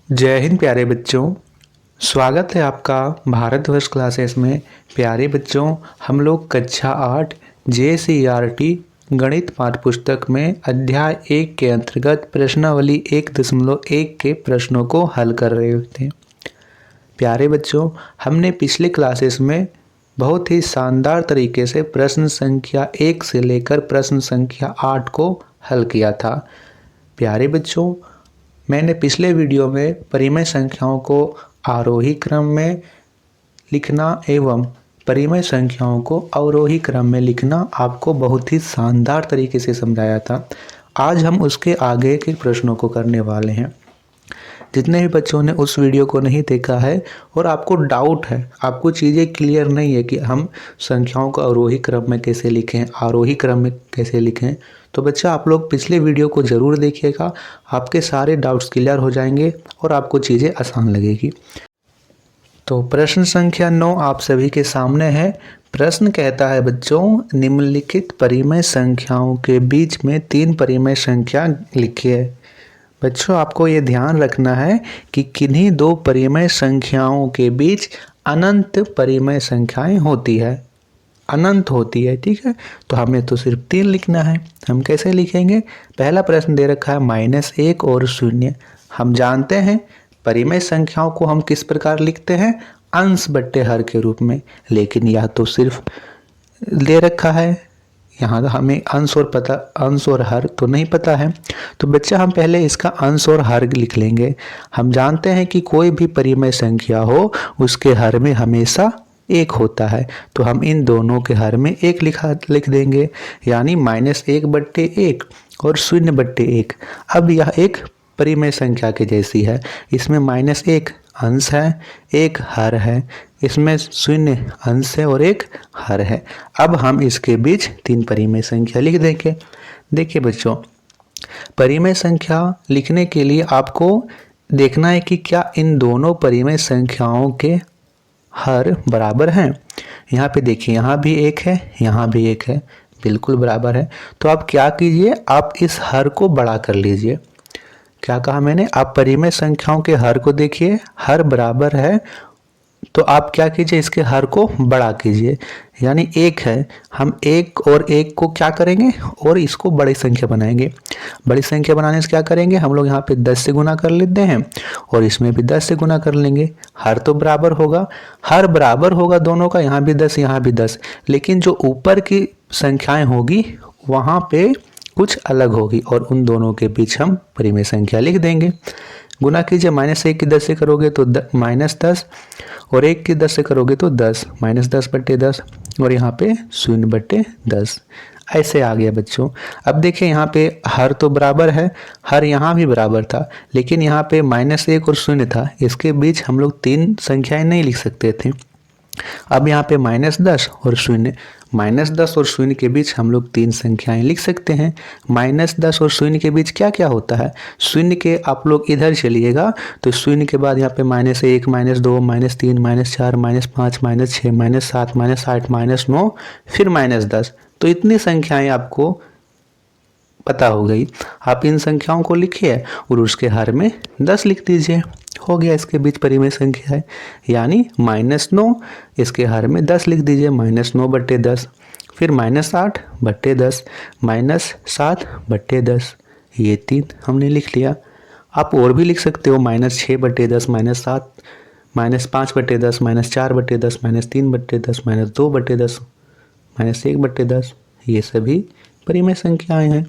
जय हिंद प्यारे बच्चों। स्वागत है आपका भारतवर्ष क्लासेस में। प्यारे बच्चों, हम लोग कक्षा 8 JCERT गणित पाठ्य पुस्तक में अध्याय 1 के अंतर्गत प्रश्नावली 1.1 के प्रश्नों को हल कर रहे थे। प्यारे बच्चों, हमने पिछले क्लासेस में बहुत ही शानदार तरीके से प्रश्न संख्या 1 से लेकर प्रश्न संख्या 8 को हल किया था। प्यारे बच्चों, मैंने पिछले वीडियो में परिमेय संख्याओं को आरोही क्रम में लिखना एवं परिमेय संख्याओं को अवरोही क्रम में लिखना आपको बहुत ही शानदार तरीके से समझाया था। आज हम उसके आगे के प्रश्नों को करने वाले हैं। जितने भी बच्चों ने उस वीडियो को नहीं देखा है और आपको डाउट है, आपको चीज़ें क्लियर नहीं है कि हम संख्याओं को अवरोही क्रम में कैसे लिखें, आरोही क्रम में कैसे लिखें, तो बच्चा आप लोग पिछले वीडियो को ज़रूर देखिएगा। आपके सारे डाउट्स क्लियर हो जाएंगे और आपको चीज़ें आसान लगेगी। तो प्रश्न संख्या 9 आप सभी के सामने है। प्रश्न कहता है बच्चों, निम्नलिखित परिमेय संख्याओं के बीच में 3 परिमेय संख्या लिखिए। बच्चों, आपको ये ध्यान रखना है कि किन्हीं 2 परिमेय संख्याओं के बीच अनंत परिमेय संख्याएं होती है, अनंत होती है। ठीक है, तो हमें तो सिर्फ 3 लिखना है। हम कैसे लिखेंगे? पहला प्रश्न दे रखा है -1 और 0। हम जानते हैं परिमेय संख्याओं को हम किस प्रकार लिखते हैं, अंश बट्टे हर के रूप में। लेकिन यह तो सिर्फ दे रखा है, यहाँ हमें अंश और हर तो नहीं पता है। तो बच्चा हम पहले इसका अंश और हर लिख लेंगे। हम जानते हैं कि कोई भी परिमेय संख्या हो उसके हर में हमेशा 1 होता है, तो हम इन दोनों के हर में 1 लिख देंगे, यानी -1/1 और 0/1। अब यह एक परिमेय संख्या के जैसी है। इसमें -1 अंश है, 1 हर है, इसमें 0 अंश है और 1 हर है। अब हम इसके बीच 3 परिमेय संख्या लिख देंगे। देखिए बच्चों, परिमेय संख्या लिखने के लिए आपको देखना है कि क्या इन दोनों परिमेय संख्याओं के हर बराबर हैं। यहाँ पे देखिए, यहाँ भी 1 है, यहाँ भी 1 है, बिल्कुल बराबर है। तो आप क्या कीजिए, आप इस हर को बड़ा कर लीजिए। क्या कहा मैंने? आप परिमेय संख्याओं के हर को देखिए, हर बराबर है, तो आप क्या कीजिए, इसके हर को बड़ा कीजिए। यानी 1 है, हम 1 और 1 को क्या करेंगे, और इसको बड़ी संख्या बनाएंगे। बड़ी संख्या बनाने से क्या करेंगे, हम लोग यहाँ पे 10 से गुना कर लेते हैं और इसमें भी 10 से गुना कर लेंगे। हर तो बराबर होगा, हर बराबर होगा दोनों का, यहाँ भी 10 यहाँ भी 10। लेकिन जो ऊपर की संख्याएं होगी वहाँ पे कुछ अलग होगी और उन दोनों के बीच हम परिमेय संख्या लिख देंगे। गुना कीजिए, -1 की 10 से करोगे तो -10 और 1 की 10 से करोगे तो 10, -10/10 और यहाँ पे 0/10। ऐसे आ गया बच्चों। अब देखिए, यहाँ पे हर तो बराबर है, हर यहाँ भी बराबर था, लेकिन यहाँ पे -1 और 0 था, इसके बीच हम लोग 3 संख्याएं नहीं लिख सकते थे। अब यहाँ पे -10 और 0, -10 और 0 के बीच हम लोग 3 संख्याएं लिख सकते हैं। -10 और 0 के बीच क्या क्या होता है, 0 के आप लोग इधर चलिएगा तो 0 के बाद यहाँ पे -1, -2, -3, -4, -5, -6, -7, -8, -9, फिर -10। तो इतनी संख्याएं आपको पता हो गई। आप इन संख्याओं को लिखिए और उसके हर में 10 लिख दीजिए। हो गया, इसके बीच परिमेय संख्या है, यानी -9, इसके हर में 10 लिख दीजिए, -9/10। फिर -8/10, -7/10, ये 3 हमने लिख लिया। आप और भी लिख सकते हो, -6/10, -7, -5/10, -4/10, -3/10, -2/10, -1/10, ये सभी परिमेय संख्याएं हैं।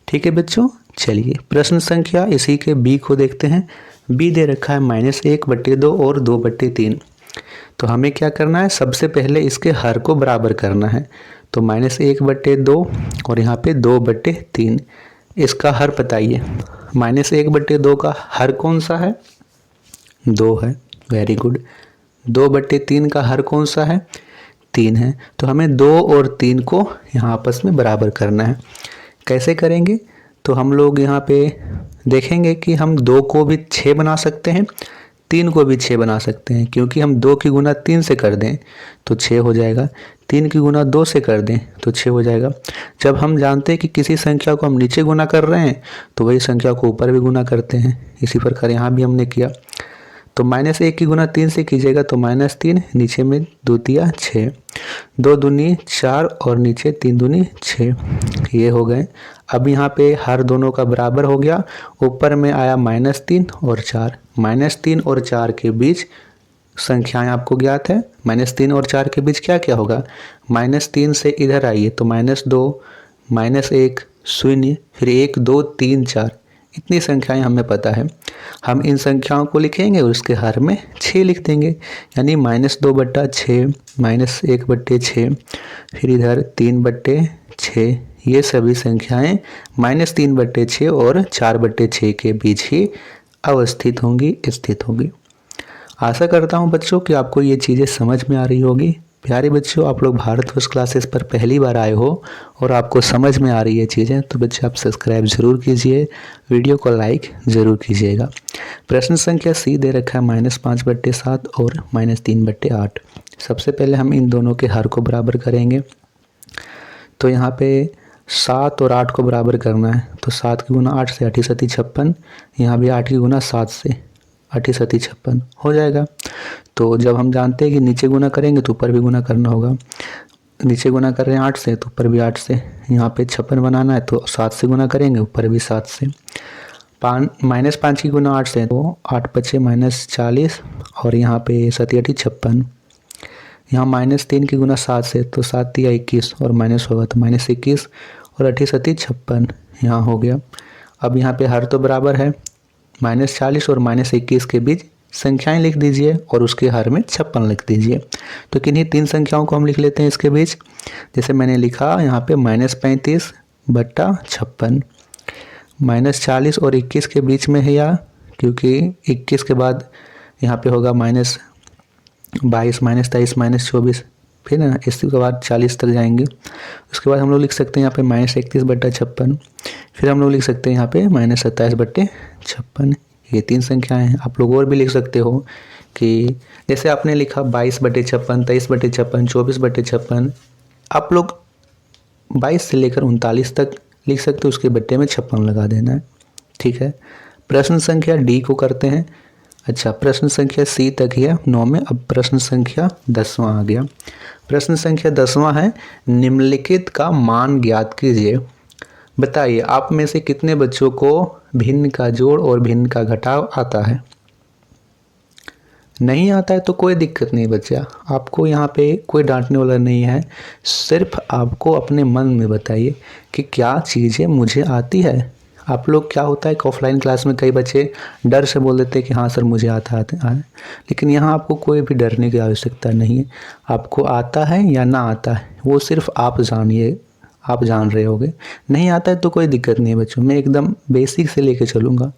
ठीक है बच्चों, चलिए प्रश्न संख्या इसी के बी को देखते हैं। बी दे रखा है -1/2 और 2/3। तो हमें क्या करना है, सबसे पहले इसके हर को बराबर करना है। तो -1/2 और यहाँ पे 2/3, इसका हर बताइए। -1/2 का हर कौन सा है? 2 है, वेरी गुड। 2/3 का हर कौन सा है? 3 है। तो हमें 2 और 3 को यहाँ आपस में बराबर करना है। कैसे करेंगे? तो हम लोग यहाँ पे देखेंगे कि हम 2 को भी 6 बना सकते हैं, 3 को भी 6 बना सकते हैं, क्योंकि हम 2 की गुना 3 से कर दें तो 6 हो जाएगा। 3 की गुना 2 से कर दें तो 6 हो जाएगा। जब हम जानते हैं कि किसी संख्या को हम नीचे गुना कर रहे हैं तो वही संख्या को ऊपर भी गुना करते हैं। इसी प्रकार यहाँ भी हमने किया। तो -1 की गुना 3 से कीजिएगा तो -3, नीचे में 2 तिया 6, 2 दूनी 4 और नीचे 3 दूनी 6, ये हो गए। अब यहाँ पे हर दोनों का बराबर हो गया। ऊपर में आया -3 और 4, -3 और 4 के बीच संख्याएं आपको ज्ञात है। -3 और 4 के बीच क्या क्या होगा, -3 से इधर आइए तो -2, -1, 0, फिर 1, 2, 3, 4, इतनी संख्याएं हमें पता है। हम इन संख्याओं को लिखेंगे और उसके हर में 6 लिख देंगे, यानी -2/6, -1/6, फिर इधर 3/6, ये सभी संख्याएं -3/6 और 4/6 के बीच ही अवस्थित होंगी, स्थित होंगी। आशा करता हूं बच्चों कि आपको ये चीज़ें समझ में आ रही होगी। प्यारे बच्चों, आप लोग भारतवर्ष क्लासेस पर पहली बार आए हो और आपको समझ में आ रही है चीज़ें, तो बच्चे आप सब्सक्राइब ज़रूर कीजिए, वीडियो को लाइक ज़रूर कीजिएगा। प्रश्न संख्या सी दे रखा है -5/7 और -3/8। सबसे पहले हम इन दोनों के हर को बराबर करेंगे। तो यहाँ पे 7 और 8 को बराबर करना है, तो 7 की गुना 8 से 8 7 56, यहाँ भी 8 की गुना 7 से 8 7 56 हो जाएगा। तो जब हम जानते हैं कि नीचे गुना करेंगे तो ऊपर भी गुना करना होगा। नीचे गुना कर रहे हैं 8 से तो ऊपर भी 8 से, यहाँ पे 56 बनाना है तो 7 से गुना करेंगे, ऊपर भी 7 से। -5 की गुना 8 से तो 8 5 -40 और यहाँ पे 7 8 56। यहाँ -3 की गुना 7 से तो 7 3 21 और माइनस होगा तो -21 और 8 7 56 यहाँ हो गया। अब यहाँ पे हर तो बराबर है, -40 और -21 के बीच संख्याएं लिख दीजिए और उसके हर में 56 लिख दीजिए। तो किन्हीं 3 संख्याओं को हम लिख लेते हैं इसके बीच। जैसे मैंने लिखा यहाँ पे -35/56, -40 और 21 के बीच में है या, क्योंकि 21 के बाद यहाँ पे होगा -22, -23, -24, फिर ना इसके बाद 40 तक जाएंगे। उसके बाद हम लोग लिख सकते हैं यहाँ पे -31/56, फिर हम लोग लिख सकते हैं यहाँ पे -27/56। ये 3 संख्याएं हैं। आप लोग और भी लिख सकते हो कि जैसे आपने लिखा 22/56, 23/56, 24/56, आप लोग 22 से लेकर 39 तक लिख सकते हो, उसके बट्टे में 56 लगा देना है। ठीक है, प्रश्न संख्या डी को करते हैं। अच्छा, प्रश्न संख्या सी तक है 9 में, अब प्रश्न संख्या 10वां आ गया। प्रश्न संख्या 10वां है, निम्नलिखित का मान ज्ञात कीजिए। बताइए आप में से कितने बच्चों को भिन्न का जोड़ और भिन्न का घटाव आता है। नहीं आता है तो कोई दिक्कत नहीं बच्चा, आपको यहाँ पे कोई डांटने वाला नहीं है। सिर्फ आपको अपने मन में बताइए कि क्या चीज़ें मुझे आती है। आप लोग क्या होता है कि ऑफलाइन क्लास में कई बच्चे डर से बोल देते हैं कि हाँ सर मुझे आता है, लेकिन यहाँ आपको कोई भी डरने की आवश्यकता नहीं है। आपको आता है या ना आता है वो सिर्फ आप जानिए, आप जान रहे होगे। नहीं आता है तो कोई दिक्कत नहीं है बच्चों, मैं एकदम बेसिक से लेके चलूँगा।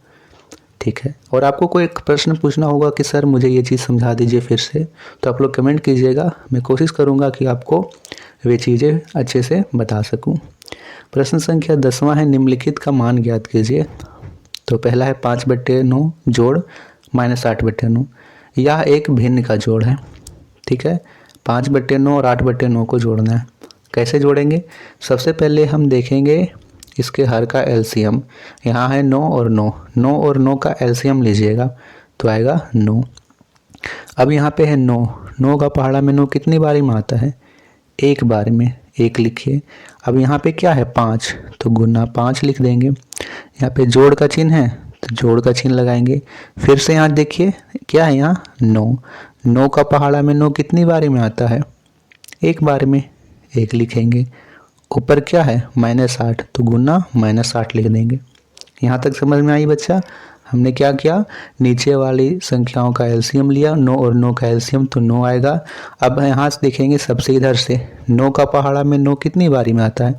ठीक है, और आपको कोई एक प्रश्न पूछना होगा कि सर मुझे ये चीज़ समझा दीजिए फिर से, तो आप लोग कमेंट कीजिएगा, मैं कोशिश करूँगा कि आपको वे चीज़ें अच्छे से बता सकूँ। प्रश्न संख्या 10वां है, निम्नलिखित का मान ज्ञात कीजिए। तो पहला है 5/9 जोड़ -8/9, यह एक भिन्न का जोड़ है। ठीक है, 5/9 और 8/9 को जोड़ना है। कैसे जोड़ेंगे, सबसे पहले हम देखेंगे इसके हर का एलसीएम। यहाँ है 9 और 9, 9 और 9 का एलसीएम लीजिएगा तो आएगा 9। अब यहाँ पे है 9, 9 का पहाड़ा में 9 कितनी बारी में आता है, एक बार में, 1 लिखिए। अब यहाँ पे क्या है 5, तो गुना 5 लिख देंगे। यहाँ पे जोड़ का चिन्ह है तो जोड़ का चिन्ह लगाएंगे। फिर से यहाँ देखिए क्या है, यहाँ 9, 9 का पहाड़ा में 9 कितनी बारी में आता है, एक बार में, 1 लिखेंगे। ऊपर क्या है -8, तो गुना -8 लिख देंगे। यहाँ तक समझ में आई बच्चा। हमने क्या किया, नीचे वाली संख्याओं का एलसीएम लिया, 9 और 9 का एलसीएम तो 9 आएगा। अब यहाँ से देखेंगे सबसे इधर से 9 का पहाड़ा में 9 कितनी बारी में आता है,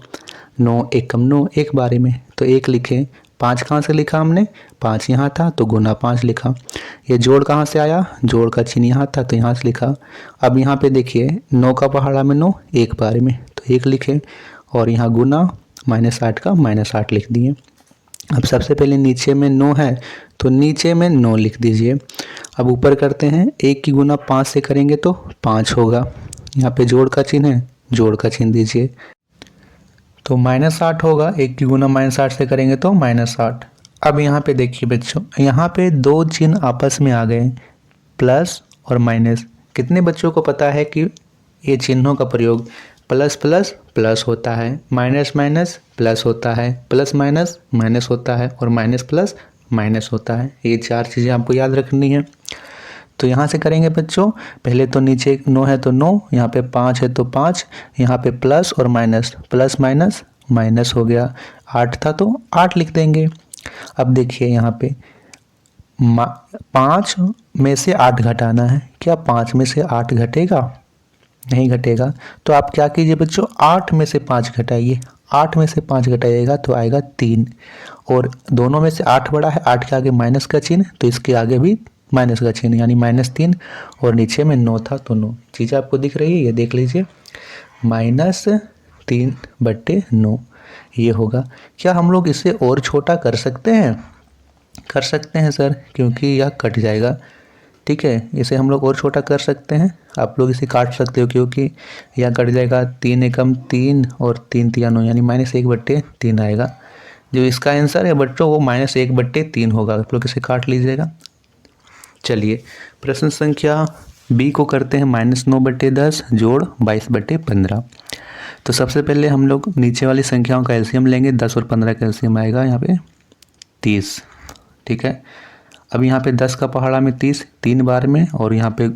9 एकम 9, एक बारी में, तो 1 लिखें। 5 कहाँ से लिखा हमने, 5 यहाँ था तो गुना 5 लिखा। ये जोड़ कहाँ से आया, जोड़ का चिन्ह यहाँ था तो यहाँ से लिखा। अब यहाँ पे देखिए 9 का पहाड़ा में 9 एक बारी में, तो 1 लिखें और यहाँ गुना -8 का -8 लिख दिए। अब सबसे पहले नीचे में 9 है तो नीचे में 9 लिख दीजिए। अब ऊपर करते हैं, 1 की गुना 5 से करेंगे तो 5 होगा। यहाँ पे जोड़ का चिन्ह है, जोड़ का चिन्ह दीजिए। तो -8 होगा, 1 की गुना -8 से करेंगे तो -8। अब यहाँ पे देखिए बच्चों, यहाँ पे दो चिन्ह आपस में आ गए, प्लस और माइनस। कितने बच्चों को पता है कि ये चिन्हों का प्रयोग प्लस प्लस प्लस होता है, माइनस माइनस प्लस होता है, प्लस माइनस माइनस होता है और माइनस प्लस माइनस होता है। ये 4 चीज़ें आपको याद रखनी है। तो यहाँ से करेंगे बच्चों, पहले तो नीचे 9 है तो 9, यहाँ पे 5 है तो 5, यहाँ पे प्लस और माइनस, प्लस माइनस माइनस हो गया। 8 था तो 8 लिख देंगे। अब देखिए यहाँ पे 5 में से 8 घटाना है। क्या 5 में से 8 घटेगा? नहीं घटेगा। तो आप क्या कीजिए बच्चों, 8 में से 5 घटाइए। 8 में से 5 घटाइएगा तो आएगा 3, और दोनों में से 8 बड़ा है, 8 के आगे माइनस का चिन्ह, तो इसके आगे भी माइनस का चिन्ह, यानी -3, और नीचे में 9 था तो 9। चीज़ें आपको दिख रही है, ये देख लीजिए, -3/9 ये होगा। क्या हम लोग इसे और छोटा कर सकते हैं? कर सकते हैं सर, क्योंकि यह कट जाएगा। ठीक है, इसे हम लोग और छोटा कर सकते हैं। आप लोग इसे काट सकते हो क्योंकि यह कट जाएगा। 3 एकम 3 और 3 तिया 9, यानी -1/3 आएगा। जो इसका आंसर है बच्चों वो -1/3 होगा। आप लोग इसे काट लीजिएगा। चलिए प्रश्न संख्या बी को करते हैं। -9/10 जोड़ 22/15। तो सबसे पहले हम लोग नीचे वाली संख्याओं का एलसीएम लेंगे। 10 और 15 का एलसीएम आएगा यहाँ पे 30। ठीक है, अब यहाँ पे 10 का पहाड़ा में 30 3 बार में, और यहाँ पे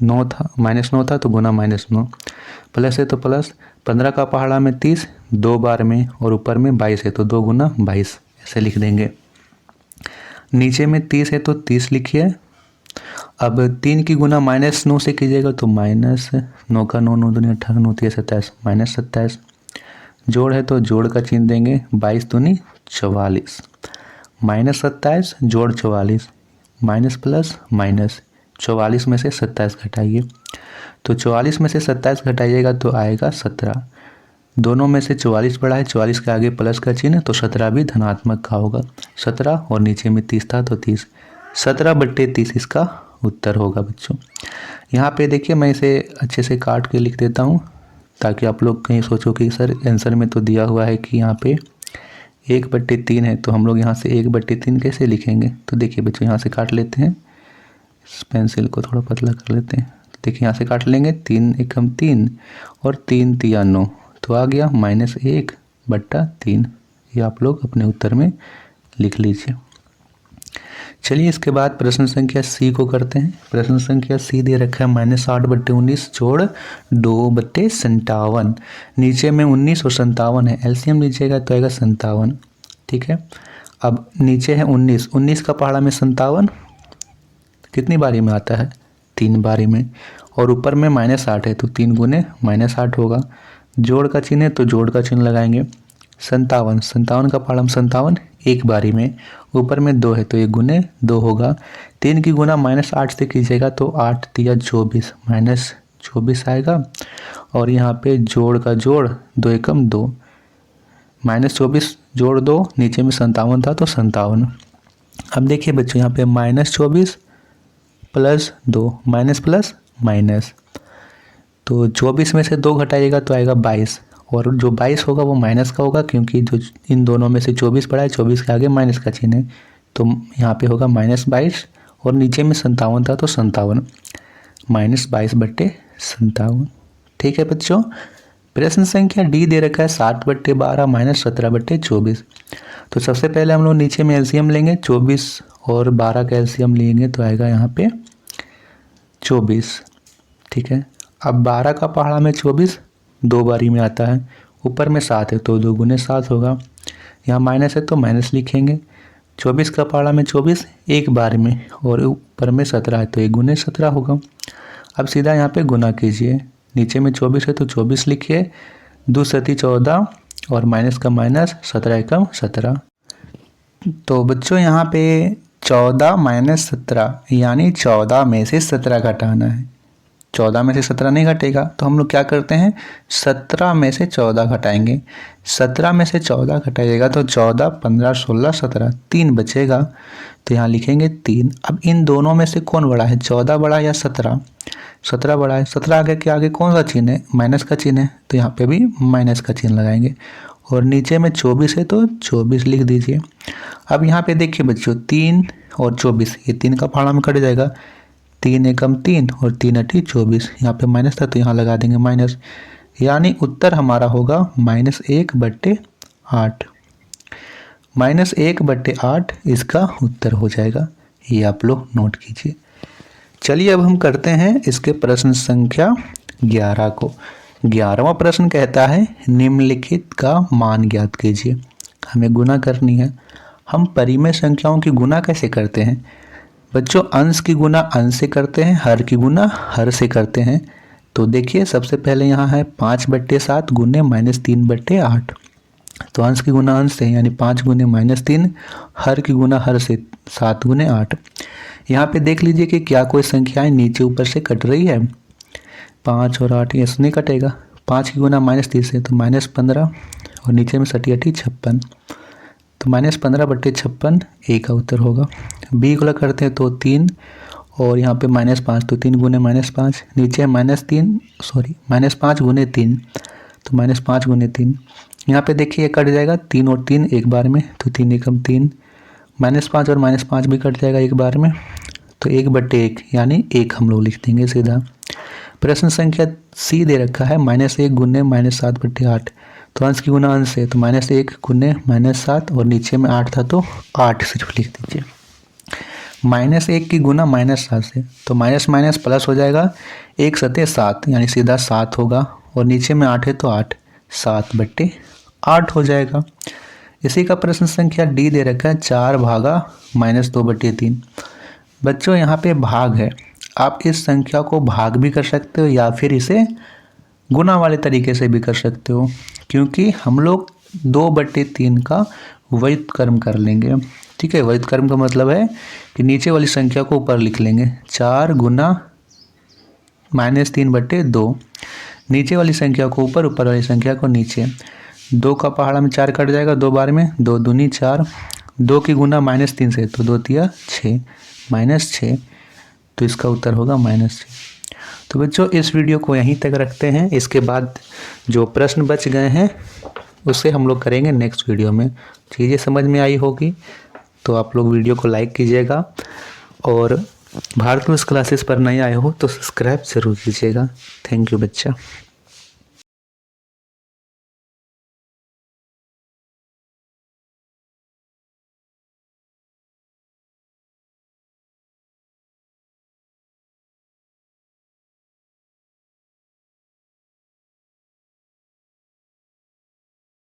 9 था, -9 था तो गुना -9, प्लस है तो प्लस। 15 का पहाड़ा में 30 2 बार में, और ऊपर में 22 है तो 2 गुना 22, ऐसे लिख देंगे। नीचे में 30 है तो 30 लिखिए। अब 3 की गुना -9 से कीजिएगा तो -9 का 9 9 दूनी 18 9 3 27 -27। जोड़ है तो जोड़ का चिन्ह देंगे। 22 दूनी 44, -27 जोड़ 44, माइनस प्लस माइनस। 44 में से 27 घटाइए, तो 44 में से 27 घटाइएगा तो आएगा 17। दोनों में से 44 बड़ा है, 44 के आगे प्लस का चिन्ह, तो 17 भी धनात्मक का होगा। 17 और नीचे में 30 था तो 30, 17/30 इसका उत्तर होगा बच्चों। यहाँ पे देखिए मैं इसे अच्छे से काट के लिख देता हूँ, ताकि आप लोग कहीं सोचो कि सर आंसर में तो दिया हुआ है कि यहाँ पे 1/3 है, तो हम लोग यहाँ से 1/3 कैसे लिखेंगे। तो देखिए बच्चों यहाँ से काट लेते हैं, इस पेंसिल को थोड़ा पतला कर लेते हैं। देखिए यहाँ से काट लेंगे, 3 एकम 3 और 3 तिया 9, तो आ गया -1/3। ये आप लोग अपने उत्तर में लिख लीजिए। चलिए इसके बाद प्रश्न संख्या सी को करते हैं। प्रश्न संख्या सी दे रखा है -8/19 जोड़ 2/57। नीचे में 19 और 57 है, एलसीएम लीजिएगा तो आएगा 57। ठीक है, अब नीचे है 19, 19 का पहाड़ा में 57 कितनी बारी में आता है? 3 बारी में, और ऊपर में -8 है तो 3 गुने -8 होगा। जोड़ का चिन्ह है तो जोड़ का चिन्ह लगाएंगे। 57, 57 का पहाड़ा में 57 एक बारी में, ऊपर में 2 है तो 1 गुने 2 होगा। 3 की गुना -8 से कीजिएगा तो 8 तिया 24, -24 आएगा। और यहाँ पे जोड़ का जोड़ 2 एकम 2, -24 जोड़ 2, नीचे में 57 था तो 57। अब देखिए बच्चों यहाँ पे -24 प्लस 2, माइनस प्लस माइनस, तो 24 में से 2 घटाइएगा तो आएगा 22, और जो 22 होगा वो माइनस का होगा, क्योंकि जो इन दोनों में से 24 पड़ा है, 24 के आगे माइनस का चिन्ह है, तो यहाँ पे होगा -22, और नीचे में 57 था तो 57, -22/57। ठीक है बच्चों। प्रश्न संख्या डी दे रखा है 60/12 -17/24। तो सबसे पहले हम लोग नीचे में एलसीएम लेंगे। 24 और 12 का एलसीएम लेंगे तो आएगा यहाँ पे 24। ठीक है, अब 12 का पहाड़ा में 24 2 बारी में आता है, ऊपर में 7 है तो 2 गुने 7 होगा। यहाँ माइनस है तो माइनस लिखेंगे। 24 का पहाड़ा में 24 एक बार में, और ऊपर में 17 है तो 1 गुने 17 होगा। अब सीधा यहाँ पे गुना कीजिए, नीचे में 24 है तो 24 लिखिए, 2 सती 14 और माइनस का माइनस, 17 एकम 17। तो बच्चों यहाँ पे 14 - 17 यानी 14 में से 17 घटाना है। 14 में से 17 नहीं घटेगा, तो हम लोग क्या करते हैं 17 में से 14 घटाएंगे। 17 में से 14 घटाइएगा तो 14, 15, 16, 17, 3 बचेगा, तो यहाँ लिखेंगे 3। अब इन दोनों में से कौन बड़ा है, 14 बड़ा या 17? 17 बड़ा है। 17 आगे के आगे कौन सा चिन्ह है, माइनस का चिन्ह है, तो यहाँ पे भी माइनस का चिन्ह लगाएंगे। और नीचे में 24 है तो 24 लिख दीजिए। अब यहाँ पे देखिए बच्चों 3 और 24, ये 3 का फाड़ा में कट जाएगा, 3 एकम 3 और 3 अठी 24, यहाँ पे माइनस था तो यहाँ लगा देंगे माइनस, यानी उत्तर हमारा होगा -1/8। -1/8 इसका उत्तर हो जाएगा, ये आप लोग नोट कीजिए। चलिए अब हम करते हैं इसके प्रश्न संख्या 11 को। 11वां प्रश्न कहता है निम्नलिखित का मान ज्ञात कीजिए। हमें गुना करनी है। हम परिमेय संख्याओं की गुना कैसे करते हैं बच्चों, अंश की गुना अंश से करते हैं, हर की गुना हर से करते हैं। तो देखिए सबसे पहले यहाँ है 5/7 गुने -3/8, तो अंश की गुना अंश से यानी 5 गुने -3, हर की गुना हर से 7 गुने 8। यहाँ पे देख लीजिए कि क्या कोई संख्याएं नीचे ऊपर से कट रही है, 5 और 8 ऐसे नहीं कटेगा। 5 की गुना -30 है तो -15 और नीचे में 60 80 56, तो -15/56 ए का उत्तर होगा। बी गुना करते हैं तो 3 और यहाँ पे -5, तो 3 गुने -5, नीचे -5 गुने 3, तो -5 गुने 3। यहाँ पे देखिए कट जाएगा 3 और 3 एक बार में, तो 3 एकम 3, -5 और -5 भी कट जाएगा एक बार में, तो 1/1 यानी 1 हम लोग लिख देंगे सीधा। प्रश्न संख्या सी दे रखा है -1 गुने -7/8, तो अंश की गुना अंश है तो -1 गुने -7 और नीचे में 8 था तो 8 सिर्फ लिख दीजिए। -1 की गुना -7 से, तो माइनस माइनस प्लस हो जाएगा, 1 7 7 यानी सीधा 7 होगा, और नीचे में 8 है तो 8, 7/8 हो जाएगा। इसी का प्रश्न संख्या डी दे रखा है 4 भागा -2/3। बच्चों यहाँ पे भाग है, आप इस संख्या को भाग भी कर सकते हो या फिर इसे गुना वाले तरीके से भी कर सकते हो, क्योंकि हम लोग 2/3 का व्युत्क्रम कर लेंगे। ठीक है, व्युत्क्रम का मतलब है कि नीचे वाली संख्या को ऊपर लिख लेंगे, 4 गुना -3/2, नीचे वाली संख्या को ऊपर, ऊपर वाली संख्या को नीचे। 2 का पहाड़ा में 4 कट जाएगा 2 बार में, 2 दूनी 4, 2 की गुना -3 से, तो 2 तिया 6, -6, तो इसका उत्तर होगा -6। तो बच्चों इस वीडियो को यहीं तक रखते हैं, इसके बाद जो प्रश्न बच गए हैं उससे हम लोग करेंगे नेक्स्ट वीडियो में। चीज़ें समझ में आई होगी तो आप लोग वीडियो को लाइक कीजिएगा, और भारत क्लासेस पर नए आए हो तो सब्सक्राइब जरूर कीजिएगा। थैंक यू बच्चा।